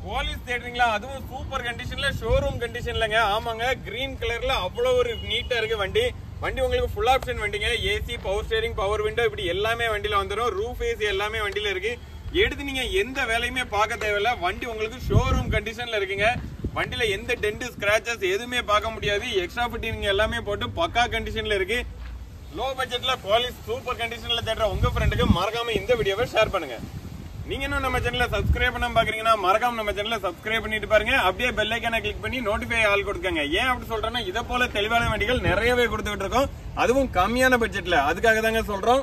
Police தேடுறீங்களா? அதுவும் super கண்டிஷன்ல, showroom கண்டிஷன்லங்க. ஆமாங்க, கிரீன் கலர்ல அவ்வளவு ஒரு நீட்டா இருக்கு வண்டி. வண்டி உங்களுக்கு ஃபுல் ஆப்ஷன் வண்டிங்க. AC, power steering, power window இப்படி எல்லாமே வண்டியில வந்துடும். ரூஃப் ஏசி எல்லாமே வண்டியில இருக்கு. எடுத்து நீங்க எந்த வேலையுமே பார்க்க தேவையில்ல. வண்டி உங்களுக்கு ஷோரூம் கண்டிஷன்ல இருக்குங்க. வண்டியில எந்த டென்ட் ஸ்கிராச்சஸ் எதுவுமே பார்க்க முடியாது. எக்ஸ்ட்ரா ஃபிட்டிங் எல்லாமே போட்டு பக்கா கண்டிஷன்ல இருக்கு. லோ பட்ஜெட்ல போலீஸ் சூப்பர் கண்டிஷன்ல தேடுற உங்க ஃப்ரெண்டுக்கு மறக்காம இந்த வீடியோவை ஷேர் பண்ணுங்க. நீங்க இன்னும் நம்ம சேனலை சப்ஸ்கிரைப் பண்ணாம பாக்குறீங்கன்னா மறக்காம நம்ம சேனலை சப்ஸ்கிரைப் பண்ணிட்டு பாருங்க. அப்படியே பெல் ஐகானை கிளிக் பண்ணி நோட்டிஃபை ஆல் கொடுக்கங்க. ஏன் அப்படி சொல்றேன்னா, இதை போல தெளிவான வண்டிகள் நிறையவே கொடுத்துட்டு இருக்கோம், அதுவும் கம்மியான பட்ஜெட்ல. அதுக்காக தாங்க சொல்றோம்.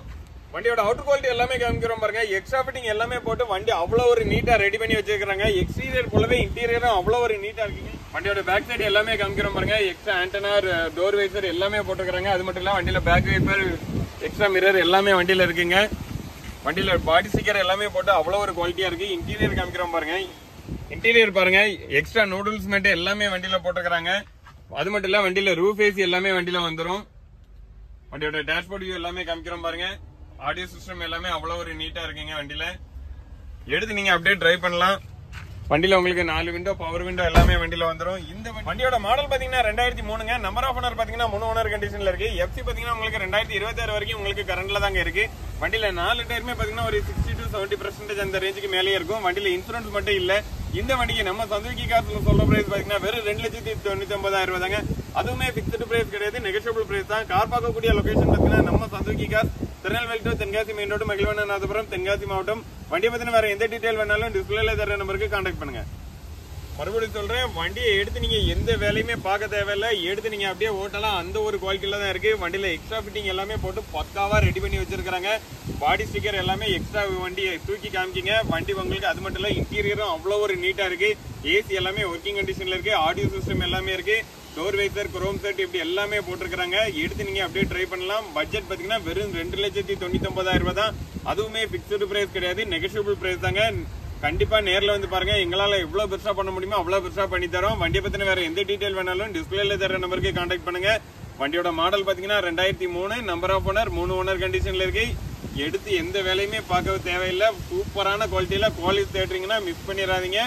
வண்டியோட அவுட்டர் குவாலிட்டி எல்லாமே காமிக்கிறோம் பாருங்க. எக்ஸ்ட்ரா ஃபிட்டிங் எல்லாமே போட்டு வண்டி அவ்வளவு ஒரு நீட்டா ரெடி பண்ணி வச்சிருக்காங்க. எக்ஸ்டீரியர் போலவே இன்டீரியரும் அவ்வளவு ஒரு நீட்டா இருக்குங்க. வண்டியோட பேக் சைடு எல்லாமே காமிக்கிறோம் பாருங்க. எக்ஸ்ட்ரா ஆண்டனா, டோர் வைசர் எல்லாமே போட்டுக்கிறாங்க. அது மட்டும் இல்ல வண்டியில பேக் வைப்பர், எக்ஸ்ட்ரா மிரர் எல்லாமே வண்டியில இருக்குங்க. வண்டியில பாடி ஸ்டிக்கர் எல்லாமே போட்டு அவ்வளவு ஒரு குவாலிட்டியா இருக்கு. இன்டீரியர் காமிக்கிறோம் பாருங்க. இன்டீரியர் பாருங்க, எக்ஸ்ட்ரா நூடுல்ஸ் மேட் எல்லாமே வண்டியில போட்டுக்கிறாங்க. அது மட்டும் இல்ல வண்டியில ரூஃப் ஏசி எல்லாமே வண்டியில வந்துடும். வண்டியோட டேஷ்போர்ட் வியூ எல்லாமே காமிக்கிறோம் பாருங்க. ஆடியோ சிஸ்டம் எல்லாமே அவ்வளவு ஒரு நீட்டா இருக்குங்க. வண்டியில எடுத்து நீங்க அப்படியே டிரைவ் பண்ணலாம். வண்டியில உங்களுக்கு 4 விண்டோ, பவர் விண்டோ எல்லாமே வண்டியில வந்துடும். இந்த வண்டியோட மாடல் பாத்தீங்கன்னா 2003ங்க. நம்பர் ஆஃப் ஓனர் பாத்தீங்கன்னா 3 ஓனர் கண்டிஷன்ல இருக்கு. எஃப்சி பாத்தீங்கன்னா உங்களுக்கு 2026 வரைக்கும் உங்களுக்கு கரண்ட்ல தாங்க இருக்கு. வண்டியில 4 டயருமே பாத்தீங்கன்னா ஒரு 60 to 70% அந்த ரேஞ்சுக்கு மேலேயே இருக்கும். வண்டியில இன்சூரன்ஸ் மட்டும் இல்ல. இந்த வண்டிக்கு நம்ம சந்துவிக்கி காசுல சொல்ற பிரைஸ் பாத்தீங்கன்னா வெறும் 2,99,000 தாங்க. அதுவுமே பிக்ஸ்டு பிரைஸ் கிடையாது, நெகோஷியபிள் பிரைஸ் தான். கார் பார்க்கக்கூடிய லொகேஷன் பாத்தீங்கன்னா நம்ம சந்துவிக்கி காஸ், Tirunelveli to Tenkasi main road, Magizhvannanathapuram, Tenkasi மாவட்டம். வண்டியை பத்தின வேற எந்த டீடைல் வேணாலும் டிஸ்பிளேல தர நம்பருக்கு கான்டாக்ட் பண்ணுங்க. மறுபடியும் சொல்றேன், வண்டியை எடுத்து நீங்க எந்த வேலையுமே பார்க்க தேவையில்லை. எடுத்து நீங்க அப்படியே ஓட்டலாம். அந்த ஒரு குவாலிட்டியில தான் இருக்கு. வண்டியில எக்ஸ்ட்ரா ஃபிட்டிங் எல்லாமே போட்டு பக்காவா ரெடி பண்ணி வச்சிருக்காங்க. பாடி ஸ்டிக்கர் எல்லாமே எக்ஸ்ட்ரா வண்டியை தூக்கி காமிக்கிங்க. வண்டி உங்களுக்கு அது மட்டும் இல்ல, இன்டீரியரும் அவ்வளவு ஒரு நீட்டா இருக்கு. ஏசி எல்லாமே ஒர்க்கிங் கண்டிஷன்ல இருக்கு. ஆடியோ சிஸ்டம் எல்லாமே இருக்கு. டோர் வைசர், குரோம் செட் இப்படி எல்லாமே போட்டிருக்காங்க. எடுத்து நீங்க அப்படியே ட்ரை பண்ணலாம். பட்ஜெட் பாத்தீங்கன்னா வெறும் 2,99,000 தான். அதுவுமே பிக்ஸ்டு பிரைஸ் கிடையாது, நெகோஷியபிள் பிரைஸ் தாங்க. கண்டிப்பா நேர்ல வந்து பாருங்க. எங்களால எவ்வளவு பெருசா பண்ண முடியுமோ அவ்வளவு பெருசா பண்ணி தரோம். வண்டியை பத்தின வேற எந்த டீடைல் வேணாலும் டிஸ்பிளேல தர நம்பருக்கு கான்டாக்ட் பண்ணுங்க. வண்டியோட மாடல் பாத்தீங்கன்னா 2003, நம்பர் ஆஃப் ஓனர் 3 ஓனர் கண்டிஷன்ல இருக்கு. எடுத்து எந்த வேலையுமே பார்க்க தேவையில்லை. சூப்பரான குவாலிட்டியில போலீஸ் தேடுறீங்கன்னா மிஸ் பண்ணிடாதீங்க.